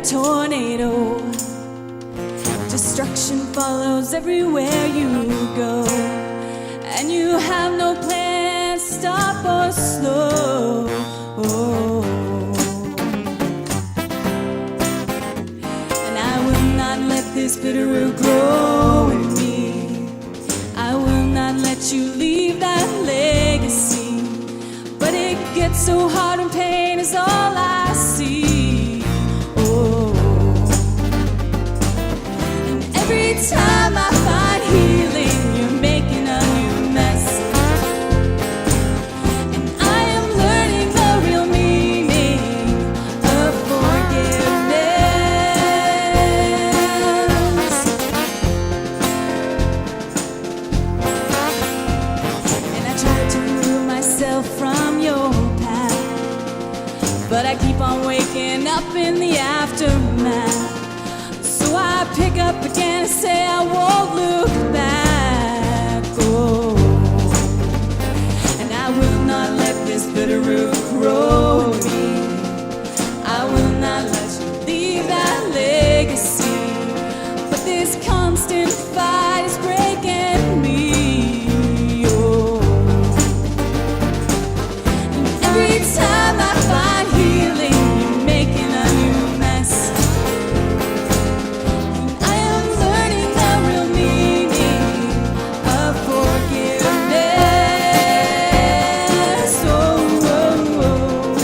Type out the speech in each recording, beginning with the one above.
tornado. Destruction follows everywhere you go, and you have no plan to stop or slow. And I will not let this bitter root grow in me. I will not let you leave that legacy. But it gets so hard and pain is all I see. And every time I find healing, you're making a new mess. And I am learning the real meaning of forgiveness. And I try to remove myself from your path, but I keep on waking up in the aftermath. So I pick up again and say I won't look back. Oh, and I will not let this bitter root grow in me. I will not let you leave that legacy. But this constant fight is breaking me. Oh, and every time I find healing, you're making a new mess. I am learning the real meaning of forgiveness. Oh, oh, oh.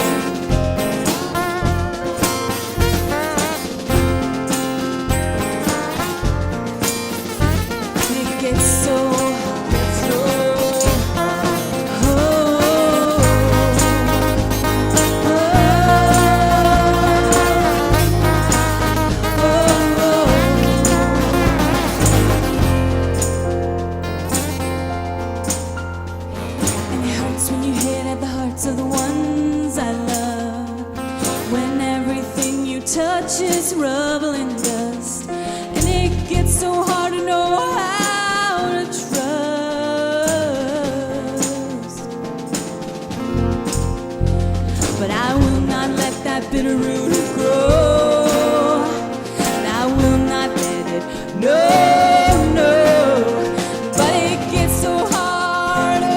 It gets so hard, so and it hurts when you hit at the hearts of the ones I love, when everything you touch is rubble and dust, and it gets so hard to know how to trust. But I will not let that bitter root grow, and I will not let it, no, no. But it gets so hard, oh.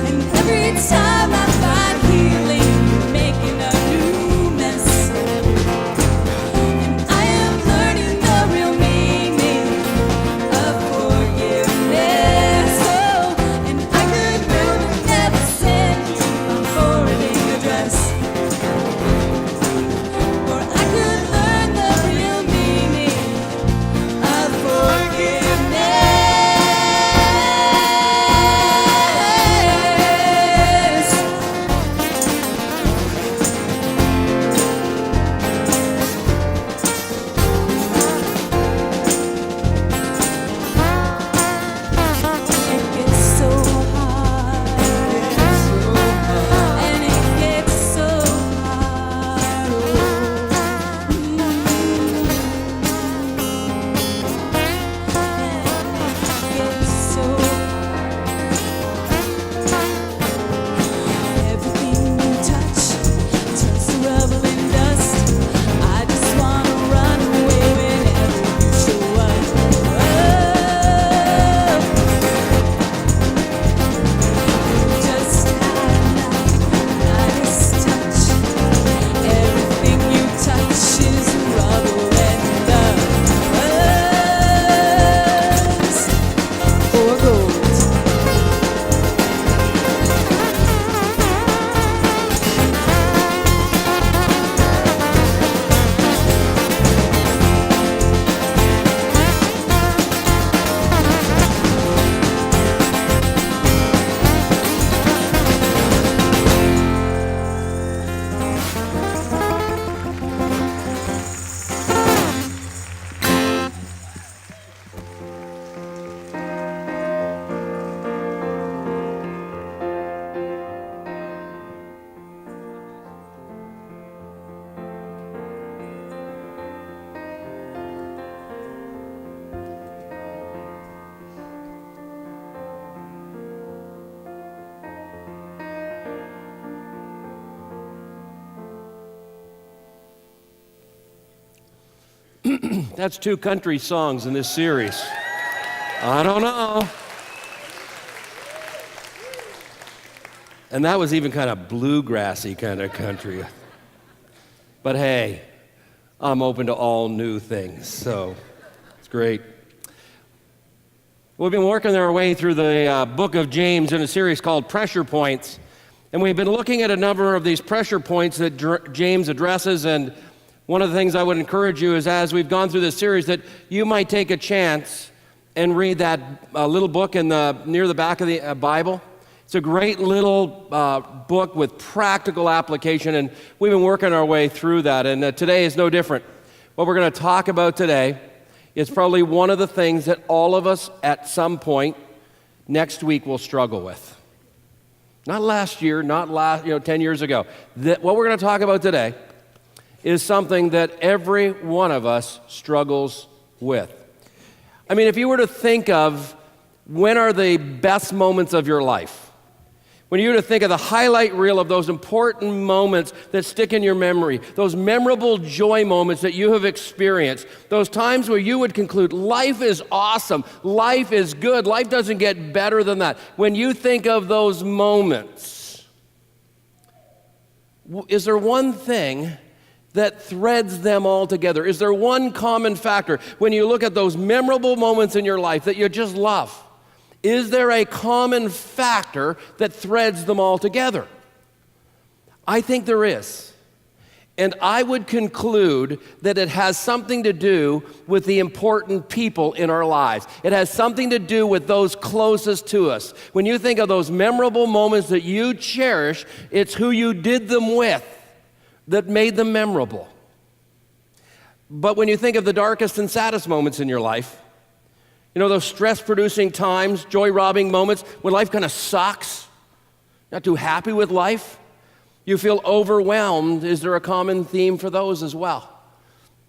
And every time I find healing, you're making a new mess. That's 2 country songs in this series. I don't know. And that was even kind of bluegrassy kind of country. But hey, I'm open to all new things, so it's great. We've been working our way through the book of James in a series called Pressure Points. And we've been looking at a number of these pressure points that James addresses. And one of the things I would encourage you is, as we've gone through this series, that you might take a chance and read that little book near the back of the Bible. It's a great little book with practical application, and we've been working our way through that. And today is no different. What we're going to talk about today is probably one of the things that all of us at some point next week will struggle with. Not last year, not 10 years ago. What we're going to talk about today is something that every one of us struggles with. I mean, if you were to think of when are the best moments of your life, when you were to think of the highlight reel of those important moments that stick in your memory, those memorable joy moments that you have experienced, those times where you would conclude, life is awesome, life is good, life doesn't get better than that. When you think of those moments, is there one thing that threads them all together? Is there one common factor when you look at those memorable moments in your life that you just love? Is there a common factor that threads them all together? I think there is. And I would conclude that it has something to do with the important people in our lives. It has something to do with those closest to us. When you think of those memorable moments that you cherish, it's who you did them with that made them memorable. But when you think of the darkest and saddest moments in your life, you know, those stress-producing times, joy-robbing moments, when life kind of sucks, not too happy with life, you feel overwhelmed. Is there a common theme for those as well?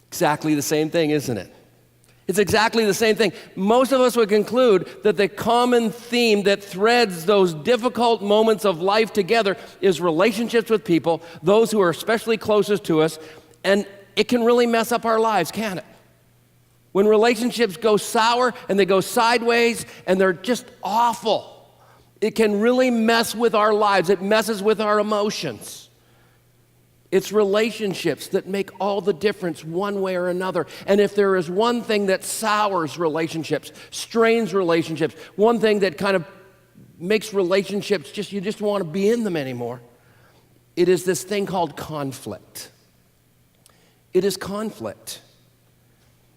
Exactly the same thing, isn't it? It's exactly the same thing. Most of us would conclude that the common theme that threads those difficult moments of life together is relationships with people, those who are especially closest to us, and it can really mess up our lives, can't it? When relationships go sour and they go sideways and they're just awful, it can really mess with our lives. It messes with our emotions. It's relationships that make all the difference one way or another. And if there is one thing that sours relationships, strains relationships, one thing that kind of makes relationships you just want to be in them anymore, it is this thing called conflict. It is conflict.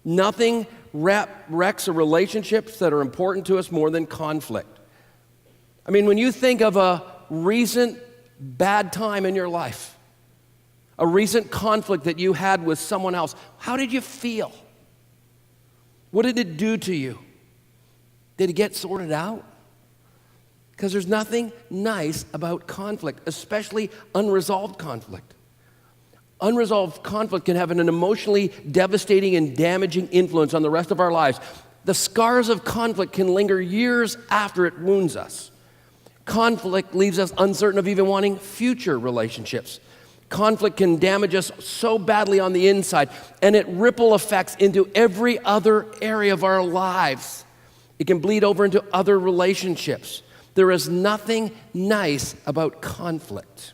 Nothing wrecks a relationships that are important to us more than conflict. I mean, when you think of a recent bad time in your life, a recent conflict that you had with someone else, how did you feel? What did it do to you? Did it get sorted out? Because there's nothing nice about conflict, especially unresolved conflict. Unresolved conflict can have an emotionally devastating and damaging influence on the rest of our lives. The scars of conflict can linger years after it wounds us. Conflict leaves us uncertain of even wanting future relationships. Conflict can damage us so badly on the inside, and it ripple effects into every other area of our lives. It can bleed over into other relationships. There is nothing nice about conflict.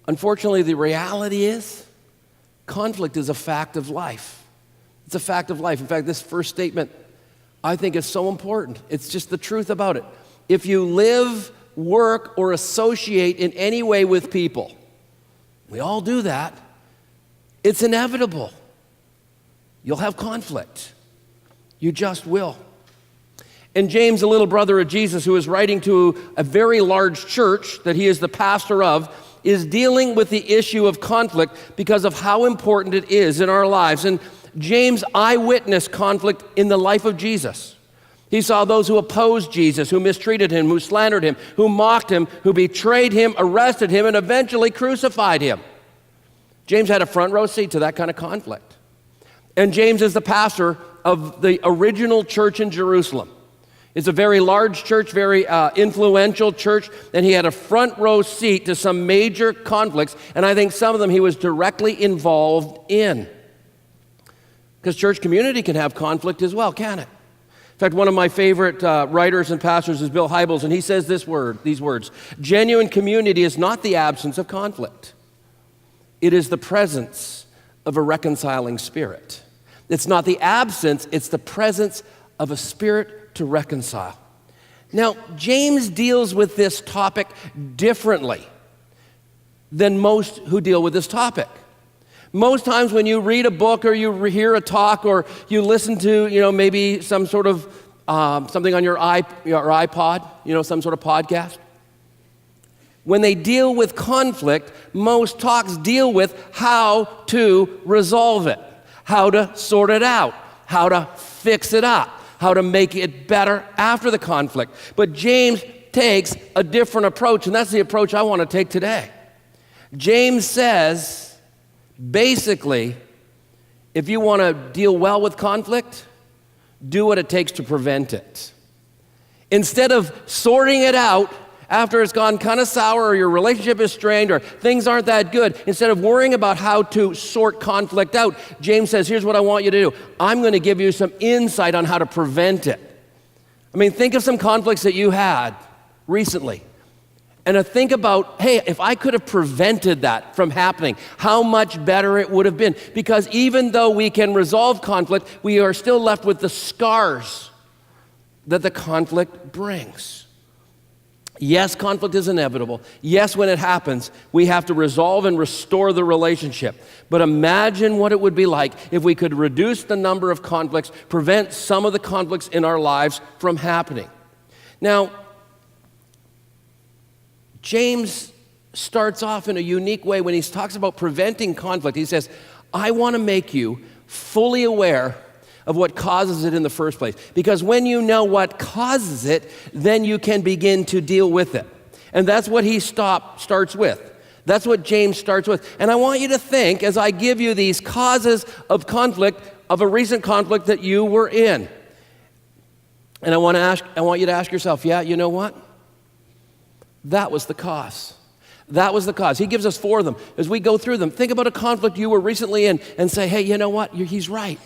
Unfortunately, the reality is, conflict is a fact of life. It's a fact of life. In fact, this first statement, I think, is so important. It's just the truth about it. If you live, work, or associate in any way with people, we all do that, it's inevitable. You'll have conflict. You just will. And James, the little brother of Jesus, who is writing to a very large church that he is the pastor of, is dealing with the issue of conflict because of how important it is in our lives. And James eyewitnessed conflict in the life of Jesus. He saw those who opposed Jesus, who mistreated him, who slandered him, who mocked him, who betrayed him, arrested him, and eventually crucified him. James had a front row seat to that kind of conflict. And James is the pastor of the original church in Jerusalem. It's a very large church, very influential church, and he had a front row seat to some major conflicts, and I think some of them he was directly involved in. Because church community can have conflict as well, can it? In fact, one of my favorite writers and pastors is Bill Hybels, and he says these words: genuine community is not the absence of conflict. It is the presence of a reconciling spirit. It's not the absence, it's the presence of a spirit to reconcile. Now, James deals with this topic differently than most who deal with this topic. Most times when you read a book or you hear a talk or you listen to, maybe some sort of something on your iPod, some sort of podcast, when they deal with conflict, most talks deal with how to resolve it, how to sort it out, how to fix it up, how to make it better after the conflict. But James takes a different approach, and that's the approach I want to take today. James says, basically, if you want to deal well with conflict, do what it takes to prevent it. Instead of sorting it out after it's gone kind of sour or your relationship is strained or things aren't that good, instead of worrying about how to sort conflict out, James says, here's what I want you to do. I'm going to give you some insight on how to prevent it. I mean, think of some conflicts that you had recently. And think about, hey, if I could have prevented that from happening, how much better it would have been. Because even though we can resolve conflict, we are still left with the scars that the conflict brings. Yes, conflict is inevitable. Yes, when it happens, we have to resolve and restore the relationship. But imagine what it would be like if we could reduce the number of conflicts, prevent some of the conflicts in our lives from happening. Now, James starts off in a unique way when he talks about preventing conflict. He says, I want to make you fully aware of what causes it in the first place. Because when you know what causes it, then you can begin to deal with it. And that's what he starts with. That's what James starts with. And I want you to think, as I give you these causes of conflict, of a recent conflict that you were in. And I want you to ask yourself, yeah, you know what? That was the cause. That was the cause. He gives us 4 of them. As we go through them, think about a conflict you were recently in and say, hey, you know what? He's right.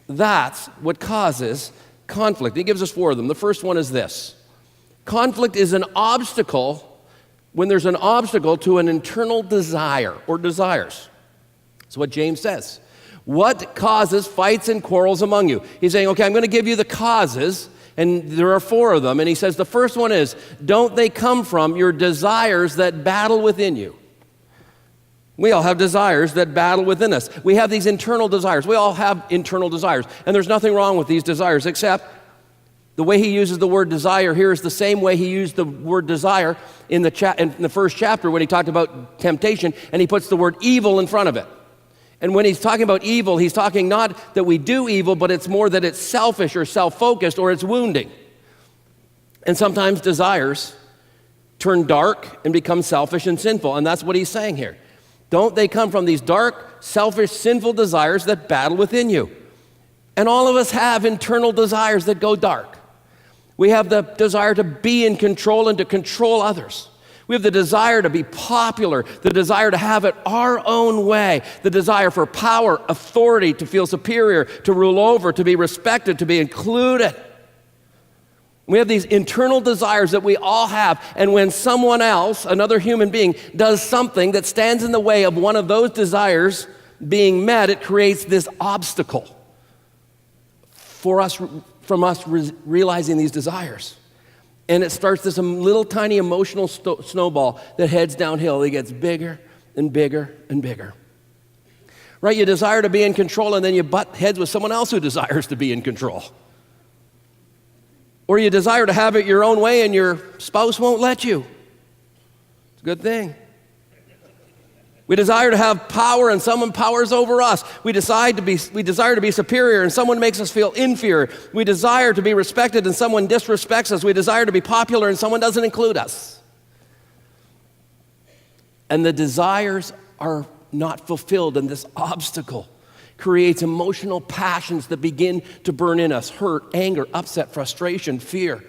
That's what causes conflict. He gives us 4 of them. The first one is this. Conflict is an obstacle when there's an obstacle to an internal desire or desires. That's what James says. What causes fights and quarrels among you? He's saying, okay, I'm going to give you the causes, and there are 4 of them. And he says the first one is, don't they come from your desires that battle within you? We all have desires that battle within us. We have these internal desires. We all have internal desires. And there's nothing wrong with these desires, except the way he uses the word desire here is the same way he used the word desire in the first chapter when he talked about temptation, and he puts the word evil in front of it. And when he's talking about evil, he's talking not that we do evil, but it's more that it's selfish or self-focused or it's wounding. And sometimes desires turn dark and become selfish and sinful, and that's what he's saying here. Don't they come from these dark, selfish, sinful desires that battle within you? And all of us have internal desires that go dark. We have the desire to be in control and to control others. We have the desire to be popular, the desire to have it our own way, the desire for power, authority, to feel superior, to rule over, to be respected, to be included. We have these internal desires that we all have, and when someone else, another human being, does something that stands in the way of one of those desires being met, it creates this obstacle from us realizing these desires. And it starts this little tiny emotional snowball that heads downhill. It gets bigger and bigger and bigger. Right? You desire to be in control, and then you butt heads with someone else who desires to be in control. Or you desire to have it your own way and your spouse won't let you. It's a good thing. We desire to have power and someone powers over us. We desire to be superior and someone makes us feel inferior. We desire to be respected and someone disrespects us. We desire to be popular and someone doesn't include us. And the desires are not fulfilled, and this obstacle creates emotional passions that begin to burn in us: hurt, anger, upset, frustration, fear.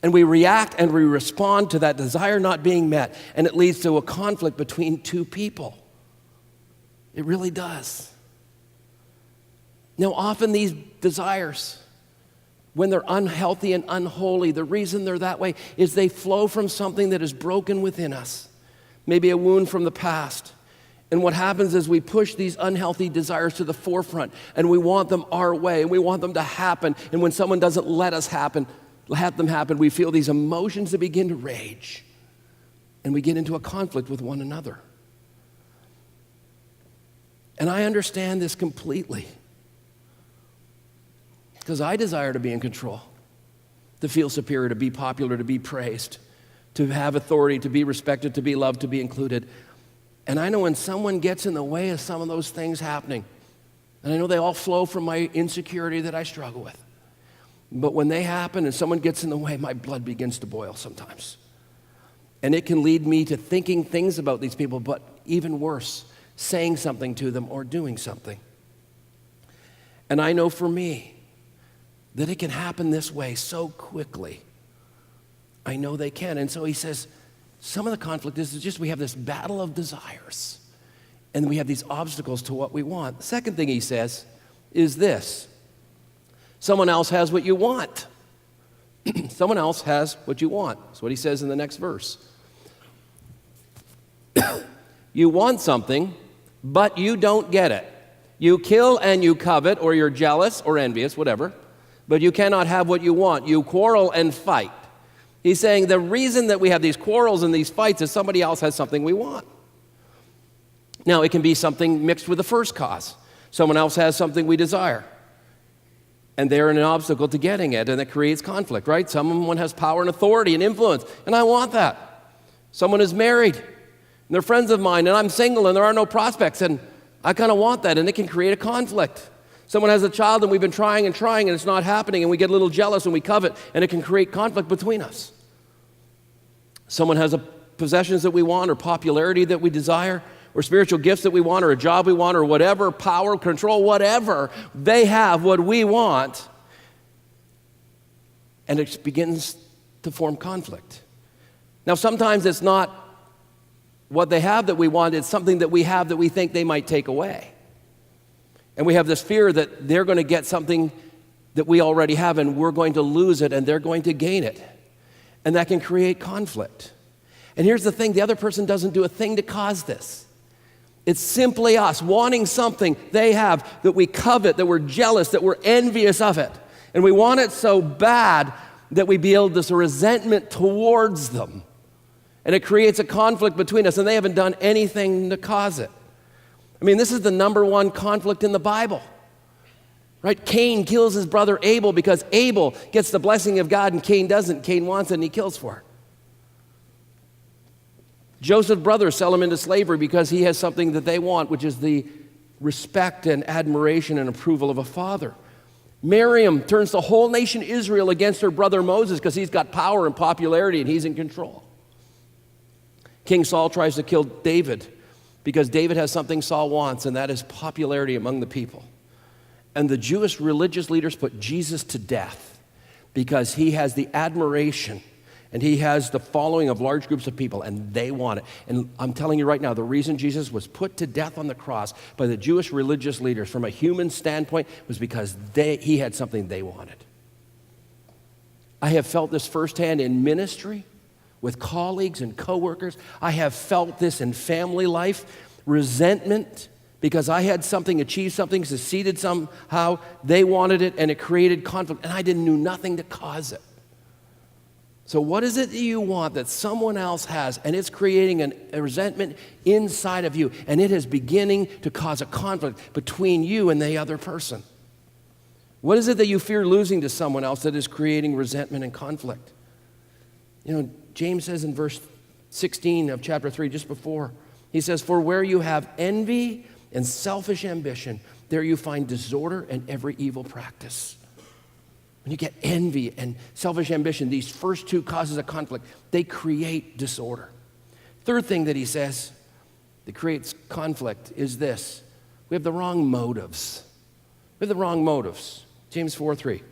And we react and we respond to that desire not being met, and it leads to a conflict between 2 people. It really does. Now, often these desires, when they're unhealthy and unholy, the reason they're that way is they flow from something that is broken within us, maybe a wound from the past. And what happens is we push these unhealthy desires to the forefront, and we want them our way, and we want them to happen. And when someone doesn't let them happen, we feel these emotions that begin to rage, and we get into a conflict with one another. And I understand this completely, because I desire to be in control, to feel superior, to be popular, to be praised, to have authority, to be respected, to be loved, to be included. And I know when someone gets in the way of some of those things happening, and I know they all flow from my insecurity that I struggle with, but when they happen and someone gets in the way, my blood begins to boil sometimes. And it can lead me to thinking things about these people, but even worse, saying something to them or doing something. And I know for me that it can happen this way so quickly. I know they can. And so he says, some of the conflict is just we have this battle of desires, and we have these obstacles to what we want. The second thing he says is this: someone else has what you want. Someone else has what you want. That's what he says in the next verse. You want something, but you don't get it. You kill and you covet, or you're jealous or envious, whatever, but you cannot have what you want. You quarrel and fight. He's saying the reason that we have these quarrels and these fights is somebody else has something we want. Now, it can be something mixed with the first cause. Someone else has something we desire, and they're an obstacle to getting it, and it creates conflict, right? Someone has power and authority and influence, and I want that. Someone is married, and they're friends of mine, and I'm single, and there are no prospects, and I kind of want that, and it can create a conflict. Someone has a child, and we've been trying, and it's not happening, and we get a little jealous, and we covet, and it can create conflict between us. Someone has possessions that we want, or popularity that we desire, or spiritual gifts that we want, or a job we want, or whatever, power, control, whatever. They have what we want, and it begins to form conflict. Now, sometimes it's not what they have that we want, it's something that we have that we think they might take away. And we have this fear that they're going to get something that we already have, and we're going to lose it, and they're going to gain it. And that can create conflict. And here's the thing, the other person doesn't do a thing to cause this. It's simply us wanting something they have that we covet, that we're jealous, that we're envious of it. And we want it so bad that we build this resentment towards them. And it creates a conflict between us, and they haven't done anything to cause it. I mean, this is the number one conflict in the Bible. Right? Cain kills his brother Abel because Abel gets the blessing of God and Cain doesn't. Cain wants it and he kills for it. Joseph's brothers sell him into slavery because he has something that they want, which is the respect and admiration and approval of a father. Miriam turns the whole nation Israel against her brother Moses because he's got power and popularity and he's in control. King Saul tries to kill David because David has something Saul wants, and that is popularity among the people. And the Jewish religious leaders put Jesus to death because he has the admiration and he has the following of large groups of people, and they want it. And I'm telling you right now, the reason Jesus was put to death on the cross by the Jewish religious leaders from a human standpoint was because he had something they wanted. I have felt this firsthand in ministry with colleagues and coworkers. I have felt this in family life, resentment, because I had something, achieved something, succeeded somehow, they wanted it, and it created conflict, and I didn't do nothing to cause it. So what is it that you want that someone else has, and it's creating a resentment inside of you, and it is beginning to cause a conflict between you and the other person? What is it that you fear losing to someone else that is creating resentment and conflict? You know, James says in verse 16 of chapter 3, just before, he says, "For where you have envy and selfish ambition, there you find disorder and every evil practice." When you get envy and selfish ambition, these first two causes of conflict, they create disorder. Third thing that he says that creates conflict is this: we have the wrong motives. We have the wrong motives. James 4:3.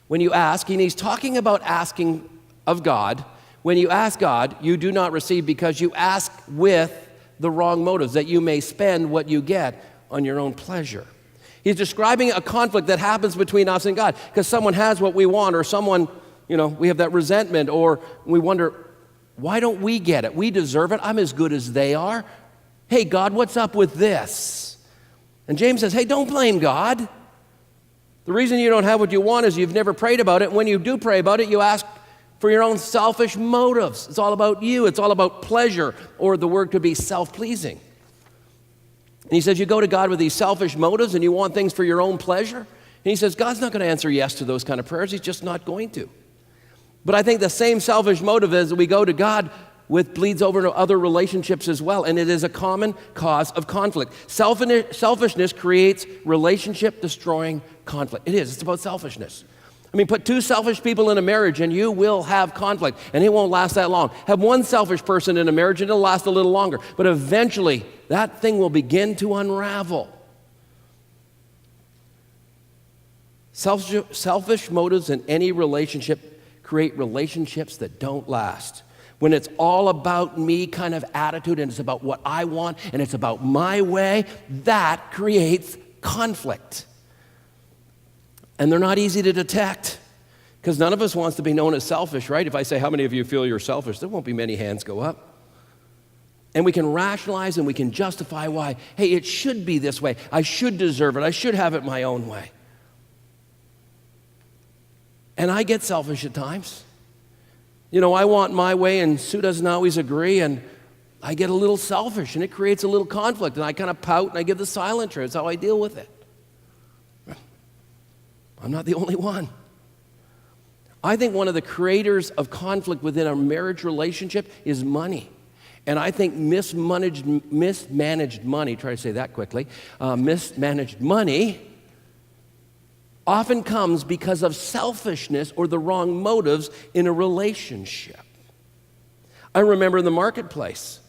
When you ask, and he's talking about asking of God, when you ask God, you do not receive because you ask with the wrong motives, that you may spend what you get on your own pleasure. He's describing a conflict that happens between us and God because someone has what we want, or someone, we have that resentment, or we wonder, why don't we get it? We deserve it. I'm as good as they are. Hey, God, what's up with this? And James says, hey, don't blame God. The reason you don't have what you want is you've never prayed about it. When you do pray about it, you ask for your own selfish motives. It's all about you. It's all about pleasure, or the word could be self-pleasing. And he says you go to God with these selfish motives and you want things for your own pleasure. And he says God's not going to answer yes to those kind of prayers. He's just not going to. But I think the same selfish motive as we go to God with bleeds over into other relationships as well, and it is a common cause of conflict. Selfishness creates relationship-destroying conflict. It is. It's about selfishness. I mean, put two selfish people in a marriage and you will have conflict, and it won't last that long. Have one selfish person in a marriage and it'll last a little longer, but eventually that thing will begin to unravel. Selfish motives in any relationship create relationships that don't last. When it's all about me kind of attitude and it's about what I want and it's about my way, that creates conflict. And they're not easy to detect because none of us wants to be known as selfish, right? If I say, how many of you feel you're selfish? There won't be many hands go up. And we can rationalize and we can justify why, hey, it should be this way. I should deserve it. I should have it my own way. And I get selfish at times. I want my way and Sue doesn't always agree, and I get a little selfish and it creates a little conflict, and I kind of pout and I give the silent treatment. That's how I deal with it. I'm not the only one. I think one of the creators of conflict within a marriage relationship is money. And I think mismanaged money, try to say that quickly, mismanaged money often comes because of selfishness or the wrong motives in a relationship. I remember in the marketplace,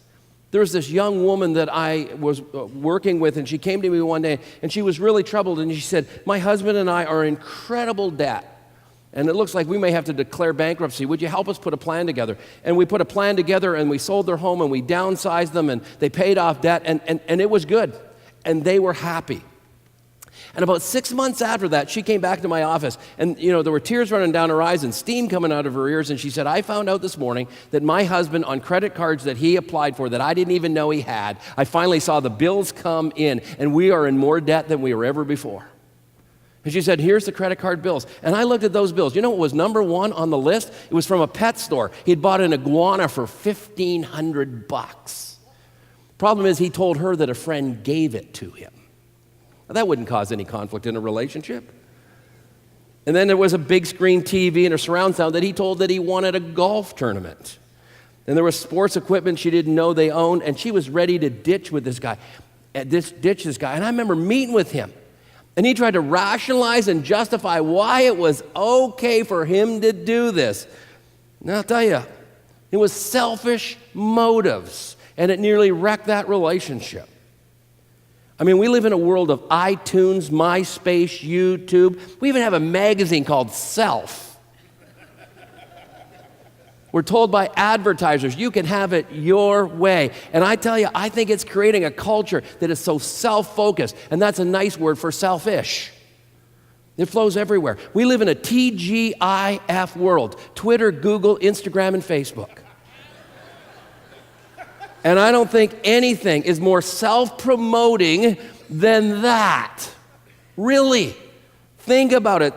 there was this young woman that I was working with, and she came to me one day, and she was really troubled, and she said, my husband and I are in incredible debt, and it looks like we may have to declare bankruptcy. Would you help us put a plan together? And we put a plan together, and we sold their home, and we downsized them, and they paid off debt, and it was good, and they were happy. And about 6 months after that, she came back to my office, and there were tears running down her eyes and steam coming out of her ears, and she said, I found out this morning that my husband, on credit cards that he applied for that I didn't even know he had, I finally saw the bills come in, and we are in more debt than we were ever before. And she said, here's the credit card bills. And I looked at those bills. You know what was number one on the list? It was from a pet store. He'd bought an iguana for $1,500. Problem is, he told her that a friend gave it to him. Now, that wouldn't cause any conflict in a relationship. And then there was a big screen TV and a surround sound that he told that he wanted a golf tournament. And there was sports equipment she didn't know they owned, and she was ready to ditch this guy. And I remember meeting with him, and he tried to rationalize and justify why it was okay for him to do this. Now, I'll tell you, it was selfish motives, and it nearly wrecked that relationship. I mean, we live in a world of iTunes, MySpace, YouTube. We even have a magazine called Self. We're told by advertisers, you can have it your way. And I tell you, I think it's creating a culture that is so self-focused, and that's a nice word for selfish. It flows everywhere. We live in a TGIF world: Twitter, Google, Instagram, and Facebook. And I don't think anything is more self-promoting than that. Really. Think about it.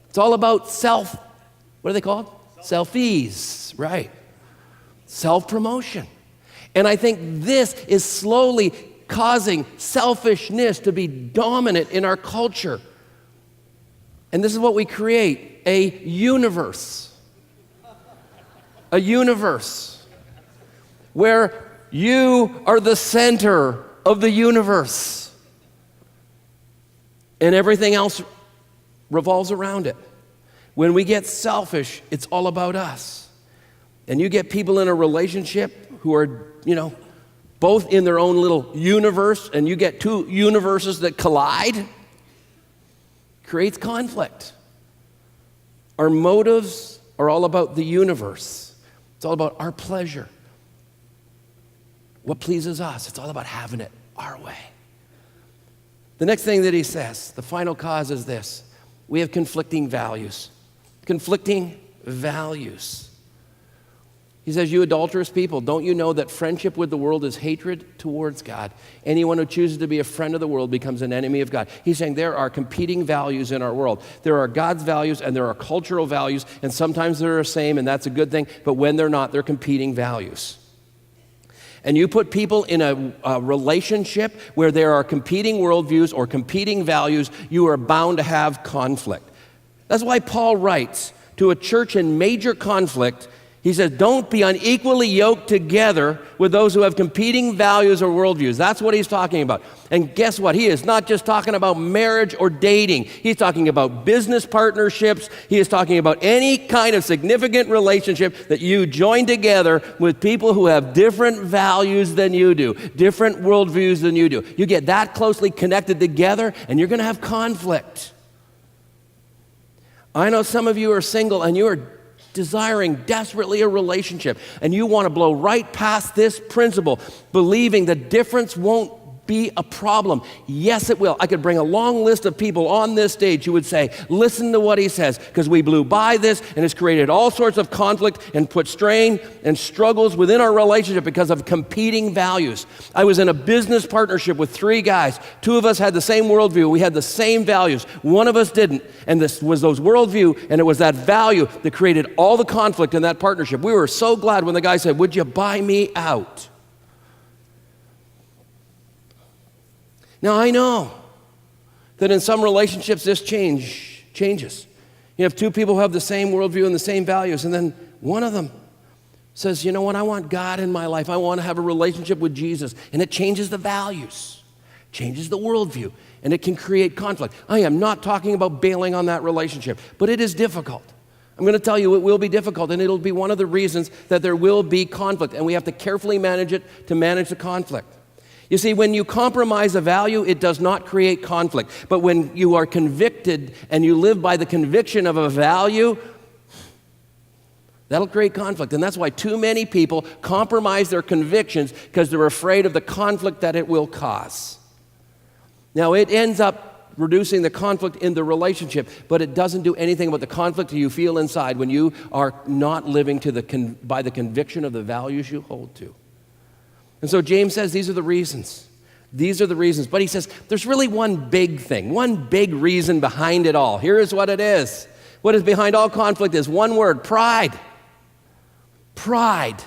It's all about what are they called? Selfies, right. Self-promotion. And I think this is slowly causing selfishness to be dominant in our culture. And this is what we create: a universe. A universe where you are the center of the universe, and everything else revolves around it. When we get selfish, it's all about us. And you get people in a relationship who are, both in their own little universe, and you get two universes that collide, creates conflict. Our motives are all about the universe. It's all about our pleasure. What pleases us. It's all about having it our way. The next thing that he says, the final cause is this. We have conflicting values. Conflicting values. He says, you adulterous people, don't you know that friendship with the world is hatred towards God? Anyone who chooses to be a friend of the world becomes an enemy of God. He's saying there are competing values in our world. There are God's values and there are cultural values, and sometimes they're the same, and that's a good thing, but when they're not, they're competing values. And you put people in a relationship where there are competing worldviews or competing values, you are bound to have conflict. That's why Paul writes to a church in major conflict. He says, don't be unequally yoked together with those who have competing values or worldviews. That's what he's talking about. And guess what? He is not just talking about marriage or dating. He's talking about business partnerships. He is talking about any kind of significant relationship that you join together with people who have different values than you do, different worldviews than you do. You get that closely connected together, and you're going to have conflict. I know some of you are single, and you are desiring desperately a relationship, and you want to blow right past this principle, believing the difference won't be a problem. Yes, it will. I could bring a long list of people on this stage who would say, listen to what he says, because we blew by this, and it's created all sorts of conflict and put strain and struggles within our relationship because of competing values. I was in a business partnership with 3 guys. 2 of us had the same worldview. We had the same values. 1 of us didn't. And this was those worldview, and it was that value that created all the conflict in that partnership. We were so glad when the guy said, would you buy me out? Now, I know that in some relationships this changes. You have 2 people who have the same worldview and the same values, and then one of them says, you know what, I want God in my life. I want to have a relationship with Jesus. And it changes the values, changes the worldview, and it can create conflict. I am not talking about bailing on that relationship, but it is difficult. I'm going to tell you it will be difficult, and it'll be one of the reasons that there will be conflict, and we have to carefully manage it to manage the conflict. You see, when you compromise a value, it does not create conflict. But when you are convicted and you live by the conviction of a value, that'll create conflict. And that's why too many people compromise their convictions, because they're afraid of the conflict that it will cause. Now, it ends up reducing the conflict in the relationship, but it doesn't do anything about the conflict you feel inside when you are not living by the conviction of the values you hold to. And so James says these are the reasons. These are the reasons. But he says there's really one big thing, one big reason behind it all. Here is what it is. What is behind all conflict is one word: pride. Pride.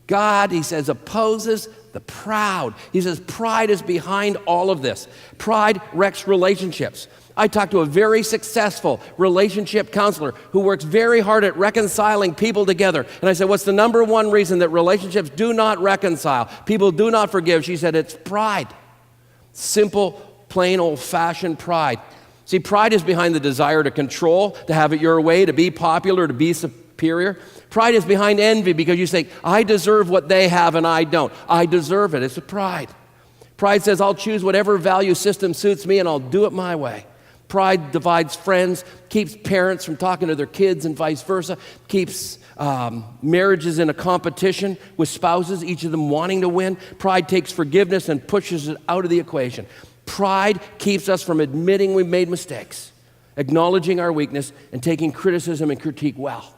God, he says, opposes the proud. He says pride is behind all of this. Pride wrecks relationships. I talked to a very successful relationship counselor who works very hard at reconciling people together. And I said, what's the number one reason that relationships do not reconcile? People do not forgive. She said, it's pride. Simple, plain, old-fashioned pride. See, pride is behind the desire to control, to have it your way, to be popular, to be superior. Pride is behind envy because you say, I deserve what they have and I don't. I deserve it. It's a pride. Pride says, I'll choose whatever value system suits me and I'll do it my way. Pride divides friends, keeps parents from talking to their kids and vice versa, keeps marriages in a competition with spouses, each of them wanting to win. Pride takes forgiveness and pushes it out of the equation. Pride keeps us from admitting we've made mistakes, acknowledging our weakness, and taking criticism and critique well.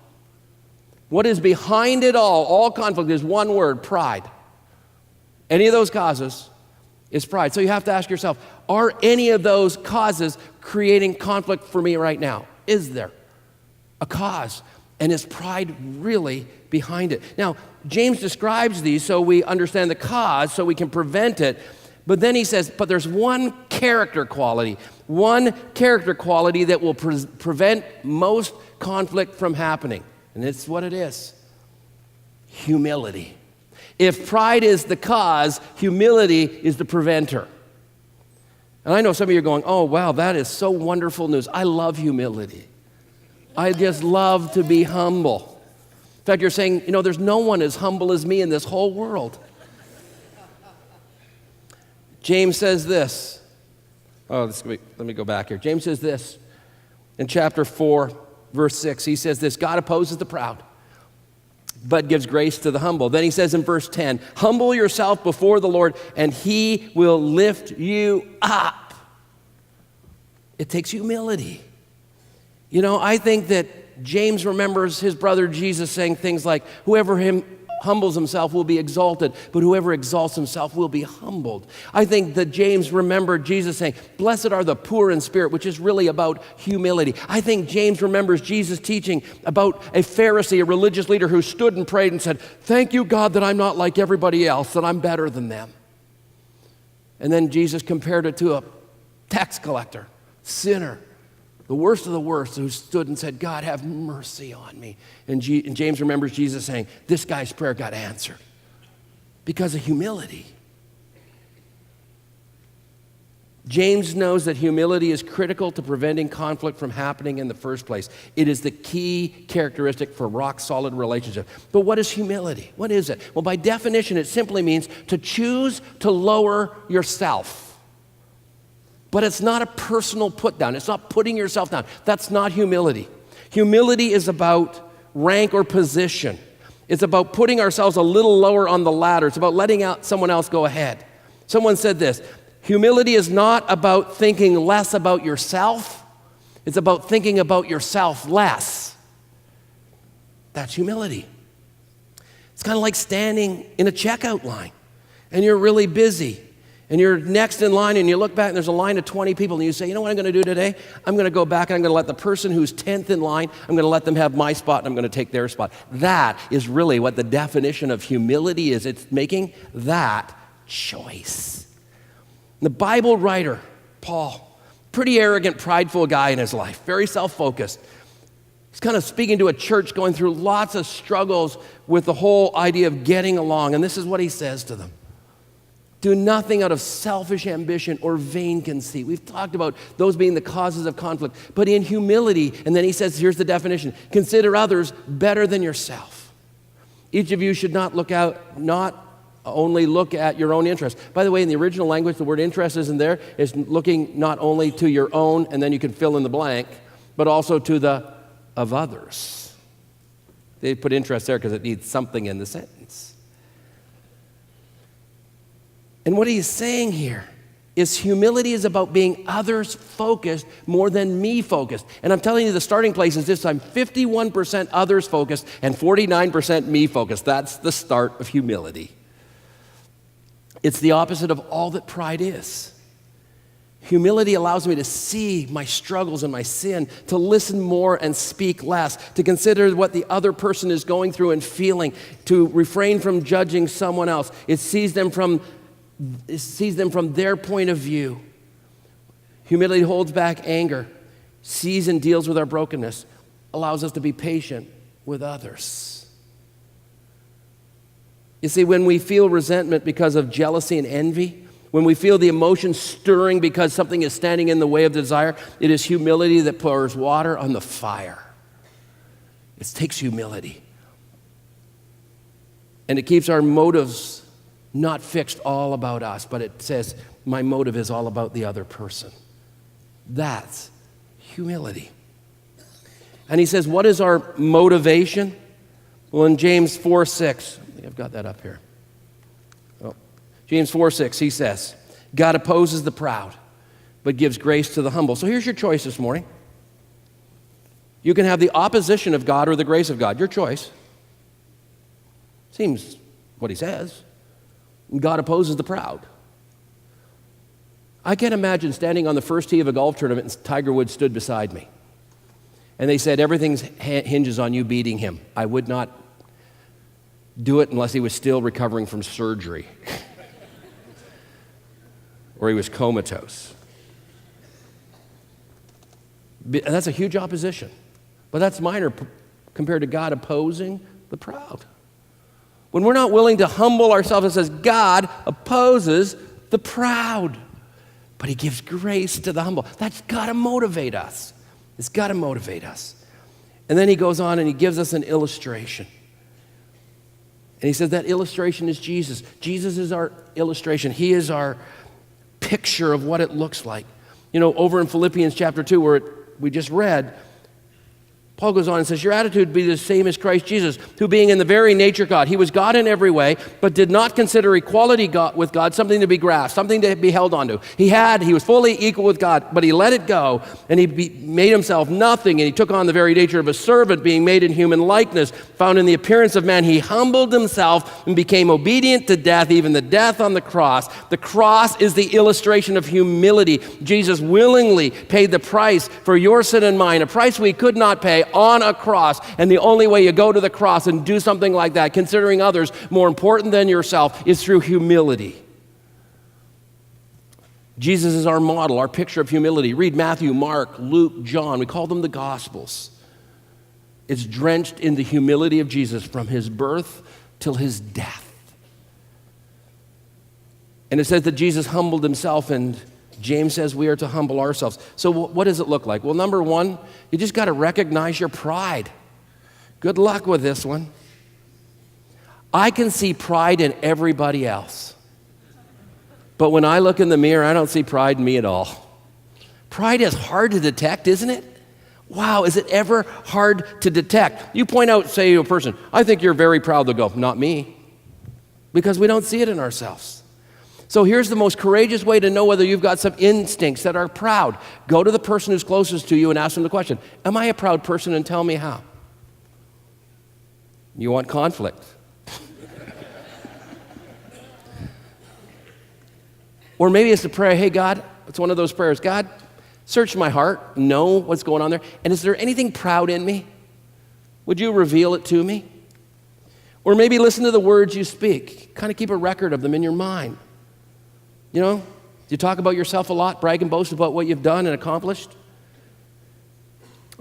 What is behind it all conflict, is one word: pride. Any of those causes is pride. So you have to ask yourself, are any of those causes creating conflict for me right now? Is there a cause? And is pride really behind it? Now, James describes these so we understand the cause, so we can prevent it. But then he says, but there's one character quality that will prevent most conflict from happening. And it's what it is: humility. If pride is the cause, humility is the preventer. And I know some of you are going, oh, wow, that is so wonderful news. I love humility. I just love to be humble. In fact, you're saying, there's no one as humble as me in this whole world. James says this. Let me go back here. James says this in chapter 4, verse 6. He says this: God opposes the proud. but gives grace to the humble. Then he says in verse 10, humble yourself before the Lord, and he will lift you up. It takes humility. You know, I think that James remembers his brother Jesus saying things like, whoever humbles himself will be exalted, but whoever exalts himself will be humbled. I think that James remembered Jesus saying, blessed are the poor in spirit, which is really about humility. I think James remembers Jesus teaching about a Pharisee, a religious leader who stood and prayed and said, thank you, God, that I'm not like everybody else, that I'm better than them. And then Jesus compared it to a tax collector, sinner, the worst of the worst, who stood and said, God, have mercy on me. And James remembers Jesus saying, this guy's prayer got answered because of humility. James knows that humility is critical to preventing conflict from happening in the first place. It is the key characteristic for rock-solid relationship. But what is humility? What is it? Well, by definition, it simply means to choose to lower yourself. But it's not a personal put down. It's not putting yourself down. That's not humility. Humility is about rank or position. It's about putting ourselves a little lower on the ladder. It's about letting someone else go ahead. Someone said this, humility is not about thinking less about yourself. It's about thinking about yourself less. That's humility. It's kind of like standing in a checkout line and you're really busy. And you're next in line and you look back and there's a line of 20 people and you say, you know what I'm going to do today? I'm going to go back and I'm going to let the person who's 10th in line, I'm going to let them have my spot and I'm going to take their spot. That is really what the definition of humility is. It's making that choice. The Bible writer, Paul, pretty arrogant, prideful guy in his life, very self-focused. He's kind of speaking to a church going through lots of struggles with the whole idea of getting along. And this is what he says to them. Do nothing out of selfish ambition or vain conceit. We've talked about those being the causes of conflict. But in humility, and then he says, here's the definition, consider others better than yourself. Each of you should not only look at your own interest. By the way, in the original language, the word interest isn't there. It's looking not only to your own, and then you can fill in the blank, but also to the of others. They put interest there because it needs something in the sentence. And what he's saying here is humility is about being others-focused more than me-focused. And I'm telling you, the starting place is this. I'm 51% others-focused and 49% me-focused. That's the start of humility. It's the opposite of all that pride is. Humility allows me to see my struggles and my sin, to listen more and speak less, to consider what the other person is going through and feeling, to refrain from judging someone else. It sees them from their point of view. Humility holds back anger, sees and deals with our brokenness, allows us to be patient with others. You see, when we feel resentment because of jealousy and envy, when we feel the emotion stirring because something is standing in the way of desire, it is humility that pours water on the fire. It takes humility. And it keeps our motives not fixed all about us, but it says, my motive is all about the other person. That's humility. And he says, what is our motivation? Well, in James 4:6, I think I've got that up here. Oh, James 4:6, he says, God opposes the proud, but gives grace to the humble. So here's your choice this morning. You can have the opposition of God or the grace of God. Your choice. Seems what he says. God opposes the proud. I can't imagine standing on the first tee of a golf tournament and Tiger Woods stood beside me. And they said, everything hinges on you beating him. I would not do it unless he was still recovering from surgery. Or he was comatose. That's a huge opposition. But that's minor compared to God opposing the proud. When we're not willing to humble ourselves, it says God opposes the proud, but he gives grace to the humble. That's got to motivate us. It's got to motivate us. And then he goes on and he gives us an illustration. And he says that illustration is Jesus. Jesus is our illustration. He is our picture of what it looks like. You know, over in Philippians chapter 2, where we just read, Paul goes on and says, your attitude be the same as Christ Jesus, who being in the very nature God, he was God in every way, but did not consider equality with God something to be grasped, something to be held onto. He was fully equal with God, but he let it go, and he made himself nothing, and he took on the very nature of a servant, being made in human likeness, found in the appearance of man. He humbled himself and became obedient to death, even the death on the cross. The cross is the illustration of humility. Jesus willingly paid the price for your sin and mine, a price we could not pay, on a cross. And the only way you go to the cross and do something like that, considering others more important than yourself, is through humility. Jesus is our model, our picture of humility. Read Matthew, Mark, Luke, John. We call them the Gospels. It's drenched in the humility of Jesus from his birth till his death. And it says that Jesus humbled himself, and James says we are to humble ourselves. So what does it look like? Well, number one, you just got to recognize your pride. Good luck with this one. I can see pride in everybody else. But when I look in the mirror, I don't see pride in me at all. Pride is hard to detect, isn't it? Wow, is it ever hard to detect? You point out, say to a person, I think you're very proud. They'll go, not me. Because we don't see it in ourselves. So here's the most courageous way to know whether you've got some instincts that are proud. Go to the person who's closest to you and ask them the question, am I a proud person, and tell me how? You want conflict. Or maybe it's a prayer, hey God, it's one of those prayers, God, search my heart, know what's going on there, and is there anything proud in me? Would you reveal it to me? Or maybe listen to the words you speak. Kind of keep a record of them in your mind. You know, do you talk about yourself a lot, brag and boast about what you've done and accomplished?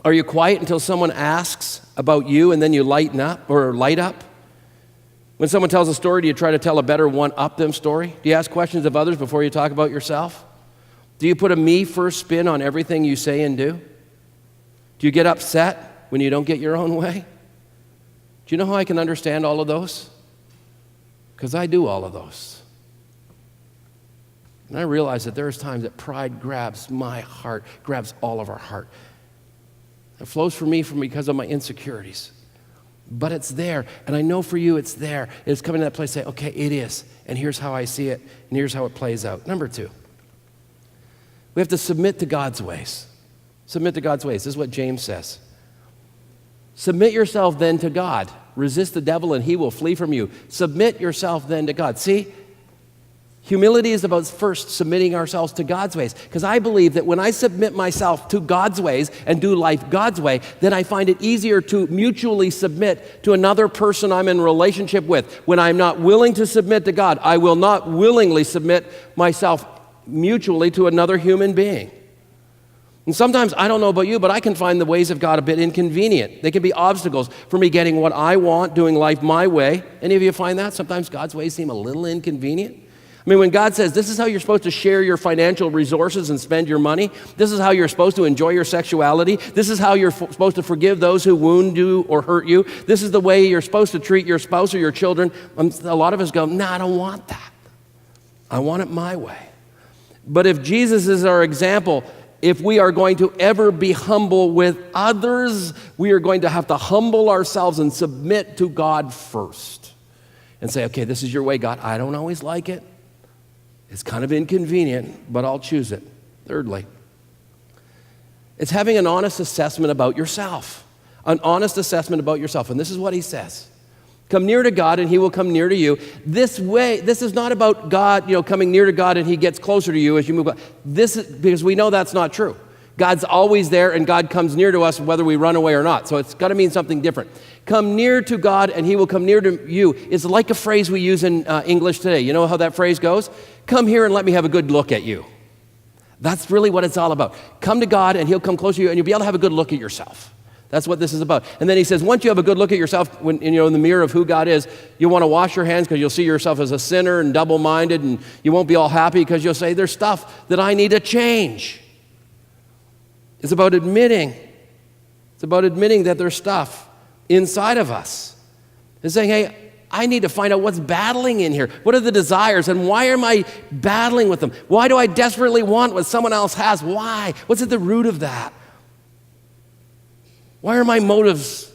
Are you quiet until someone asks about you and then you light up? When someone tells a story, do you try to tell a better one-up-them story? Do you ask questions of others before you talk about yourself? Do you put a me-first spin on everything you say and do? Do you get upset when you don't get your own way? Do you know how I can understand all of those? Because I do all of those. And I realize that there's times that pride grabs my heart, grabs all of our heart. It flows for me because of my insecurities. But it's there, and I know for you it's there. It's coming to that place, say, okay, it is, and here's how I see it, and here's how it plays out. Number two, we have to submit to God's ways. Submit to God's ways. This is what James says. Submit yourself then to God. Resist the devil, and he will flee from you. Submit yourself then to God. See? Humility is about first submitting ourselves to God's ways. Because I believe that when I submit myself to God's ways and do life God's way, then I find it easier to mutually submit to another person I'm in relationship with. When I'm not willing to submit to God, I will not willingly submit myself mutually to another human being. And sometimes, I don't know about you, but I can find the ways of God a bit inconvenient. They can be obstacles for me getting what I want, doing life my way. Any of you find that? Sometimes God's ways seem a little inconvenient. I mean, when God says, this is how you're supposed to share your financial resources and spend your money, this is how you're supposed to enjoy your sexuality, this is how you're supposed to forgive those who wound you or hurt you, this is the way you're supposed to treat your spouse or your children, a lot of us go, no, I don't want that. I want it my way. But if Jesus is our example, if we are going to ever be humble with others, we are going to have to humble ourselves and submit to God first. And say, okay, this is your way, God. I don't always like it. It's kind of inconvenient, but I'll choose it. Thirdly, it's having an honest assessment about yourself. An honest assessment about yourself. And this is what he says. Come near to God and he will come near to you. This way, this is not about God, coming near to God and he gets closer to you as you move on. This is because we know that's not true. God's always there and God comes near to us whether we run away or not. So it's got to mean something different. Come near to God and he will come near to you. It's like a phrase we use in English today. You know how that phrase goes? Come here and let me have a good look at you. That's really what it's all about. Come to God and he'll come close to you and you'll be able to have a good look at yourself. That's what this is about. And then he says, once you have a good look at yourself in the mirror of who God is, you'll want to wash your hands because you'll see yourself as a sinner and double-minded, and you won't be all happy because you'll say, there's stuff that I need to change. It's about admitting that there's stuff inside of us. It's saying, hey, I need to find out what's battling in here. What are the desires and why am I battling with them? Why do I desperately want what someone else has? Why? What's at the root of that? Why are my motives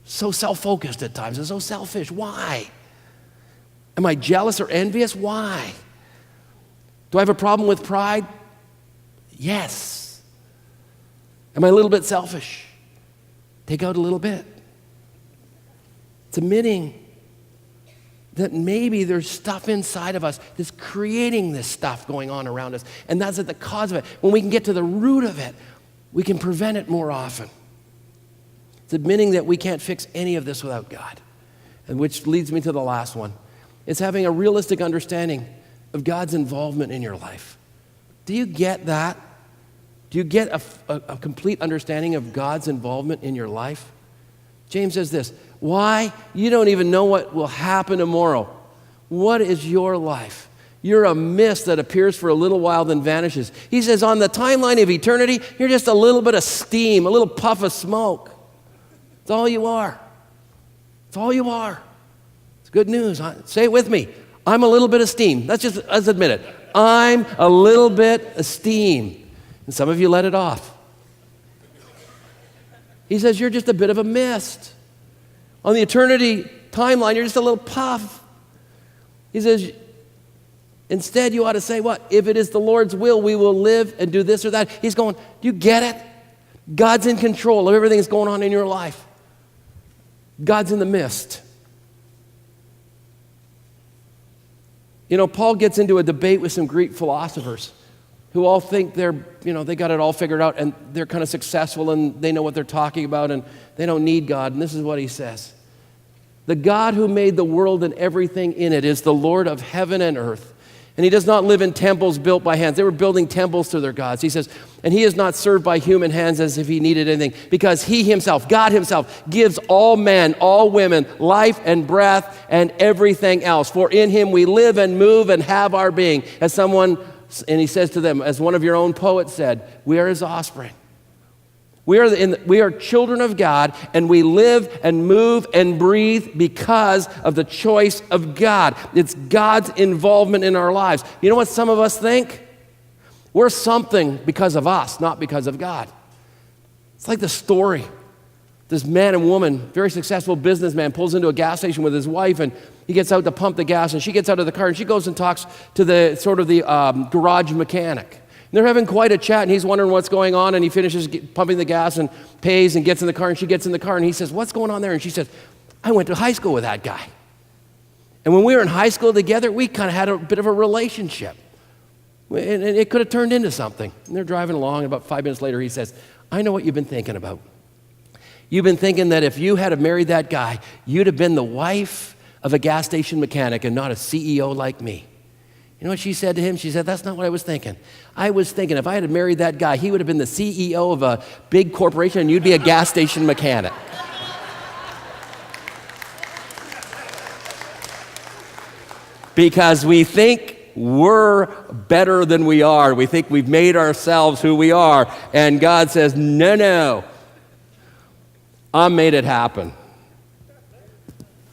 so self-focused at times and so selfish? Why? Am I jealous or envious? Why? Do I have a problem with pride? Yes. Am I a little bit selfish? Take out a little bit. It's admitting that maybe there's stuff inside of us that's creating this stuff going on around us, and that's at the cause of it. When we can get to the root of it, we can prevent it more often. It's admitting that we can't fix any of this without God, and which leads me to the last one. It's having a realistic understanding of God's involvement in your life. Do you get that? Do you get a complete understanding of God's involvement in your life? James says this, why? You don't even know what will happen tomorrow. What is your life? You're a mist that appears for a little while then vanishes. He says on the timeline of eternity, you're just a little bit of steam, a little puff of smoke. It's all you are. It's all you are. It's good news. Say it with me. I'm a little bit of steam. Let's admit it. I'm a little bit of steam. And some of you let it off. He says you're just a bit of a mist. On the eternity timeline, you're just a little puff. He says, instead you ought to say what? If it is the Lord's will, we will live and do this or that. He's going, do you get it? God's in control of everything that's going on in your life. God's in the midst. You know, Paul gets into a debate with some Greek philosophers who all think they got it all figured out and they're kind of successful and they know what they're talking about and they don't need God. And this is what he says. The God who made the world and everything in it is the Lord of heaven and earth. And he does not live in temples built by hands. They were building temples to their gods. He says, and he is not served by human hands as if he needed anything, because he himself, God himself, gives all men, all women, life and breath and everything else. For in him we live and move and have our being. As someone, and he says to them, as one of your own poets said, we are his offspring. We are children of God, and we live and move and breathe because of the choice of God. It's God's involvement in our lives. You know what some of us think? We're something because of us, not because of God. It's like the story. This man and woman, very successful businessman, pulls into a gas station with his wife, and he gets out to pump the gas, and she gets out of the car, and she goes and talks to the garage mechanic. They're having quite a chat, and he's wondering what's going on, and he finishes pumping the gas and pays and gets in the car, and she gets in the car, and he says, what's going on there? And she says, I went to high school with that guy. And when we were in high school together, we kind of had a bit of a relationship. And it could have turned into something. And they're driving along, and about 5 minutes later, he says, I know what you've been thinking about. You've been thinking that if you had married that guy, you'd have been the wife of a gas station mechanic and not a CEO like me. You know what she said to him? She said, that's not what I was thinking. I was thinking if I had married that guy, he would have been the CEO of a big corporation and you'd be a gas station mechanic. Because we think we're better than we are. We think we've made ourselves who we are. And God says, no. I made it happen.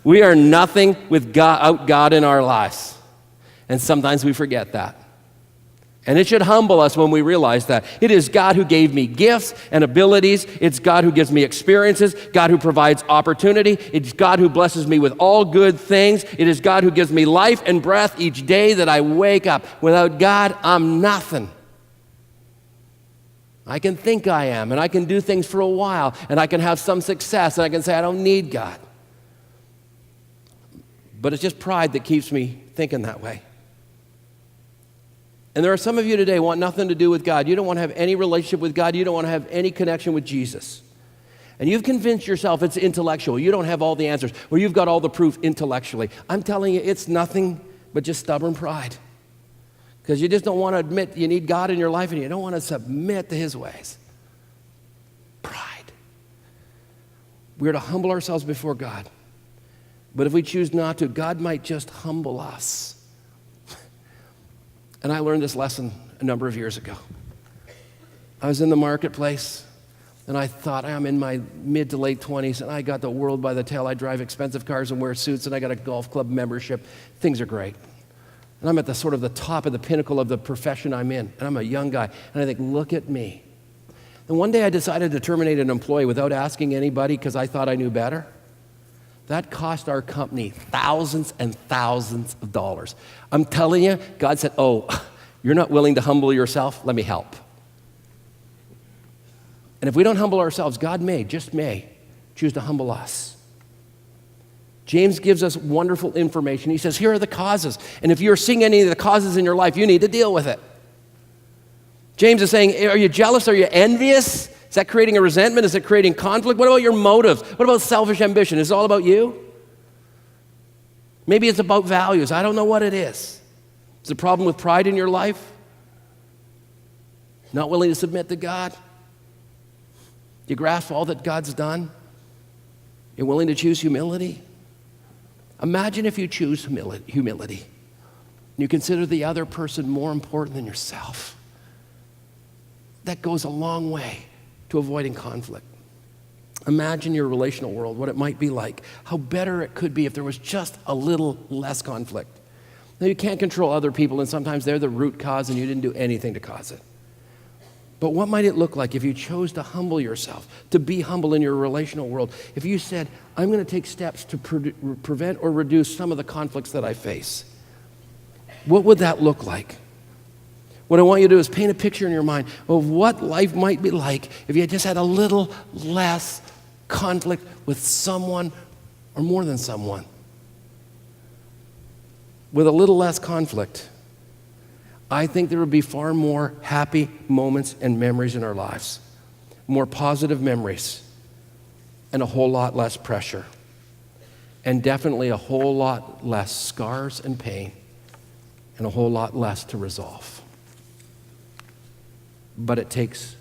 We are nothing without God in our lives. And sometimes we forget that. And it should humble us when we realize that. It is God who gave me gifts and abilities. It's God who gives me experiences, God who provides opportunity. It's God who blesses me with all good things. It is God who gives me life and breath each day that I wake up. Without God, I'm nothing. I can think I am, and I can do things for a while, and I can have some success, and I can say I don't need God. But it's just pride that keeps me thinking that way. And there are some of you today who want nothing to do with God. You don't want to have any relationship with God. You don't want to have any connection with Jesus. And you've convinced yourself it's intellectual. You don't have all the answers, or you've got all the proof intellectually. I'm telling you, it's nothing but just stubborn pride. Because you just don't want to admit you need God in your life, and you don't want to submit to his ways. Pride. We're to humble ourselves before God. But if we choose not to, God might just humble us. And I learned this lesson a number of years ago. I was in the marketplace, and I thought, I'm in my mid to late 20s, and I got the world by the tail. I drive expensive cars and wear suits, and I got a golf club membership. Things are great. And I'm at the sort of the top of the pinnacle of the profession I'm in, and I'm a young guy. And I think, look at me. And one day I decided to terminate an employee without asking anybody because I thought I knew better. That cost our company thousands and thousands of dollars. I'm telling you, God said, oh, you're not willing to humble yourself? Let me help. And if we don't humble ourselves, God may, just may, choose to humble us. James gives us wonderful information. He says, here are the causes. And if you're seeing any of the causes in your life, you need to deal with it. James is saying, are you jealous? Are you envious? Is that creating a resentment? Is it creating conflict? What about your motives? What about selfish ambition? Is it all about you? Maybe it's about values. I don't know what it is. Is it a problem with pride in your life? Not willing to submit to God? Do you grasp all that God's done? You're willing to choose humility? Imagine if you choose humility. You consider the other person more important than yourself. That goes a long way to avoiding conflict. Imagine your relational world, what it might be like, how better it could be if there was just a little less conflict. Now, you can't control other people, and sometimes they're the root cause and you didn't do anything to cause it. But what might it look like if you chose to humble yourself, to be humble in your relational world? If you said, I'm going to take steps to prevent or reduce some of the conflicts that I face. What would that look like? What I want you to do is paint a picture in your mind of what life might be like if you just had a little less conflict with someone or more than someone. With a little less conflict, I think there would be far more happy moments and memories in our lives, more positive memories, and a whole lot less pressure, and definitely a whole lot less scars and pain, and a whole lot less to resolve. But it takes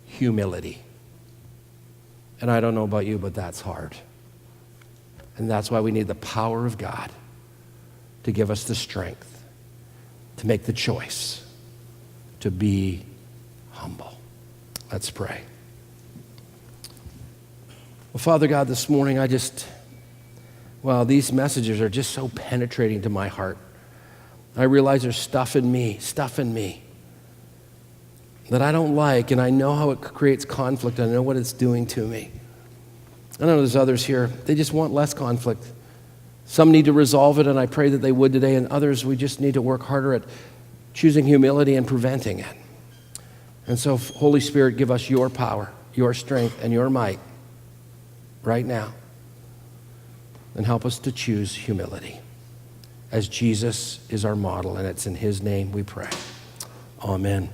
humility. And I don't know about you, but that's hard. And that's why we need the power of God to give us the strength to make the choice to be humble. Let's pray. Well, Father God, this morning these messages are just so penetrating to my heart. I realize there's stuff in me that I don't like, and I know how it creates conflict. I know what it's doing to me. I know there's others here, they just want less conflict. Some need to resolve it, and I pray that they would today, and others, we just need to work harder at choosing humility and preventing it. And so, Holy Spirit, give us your power, your strength, and your might right now, and help us to choose humility, as Jesus is our model, and it's in his name we pray. Amen.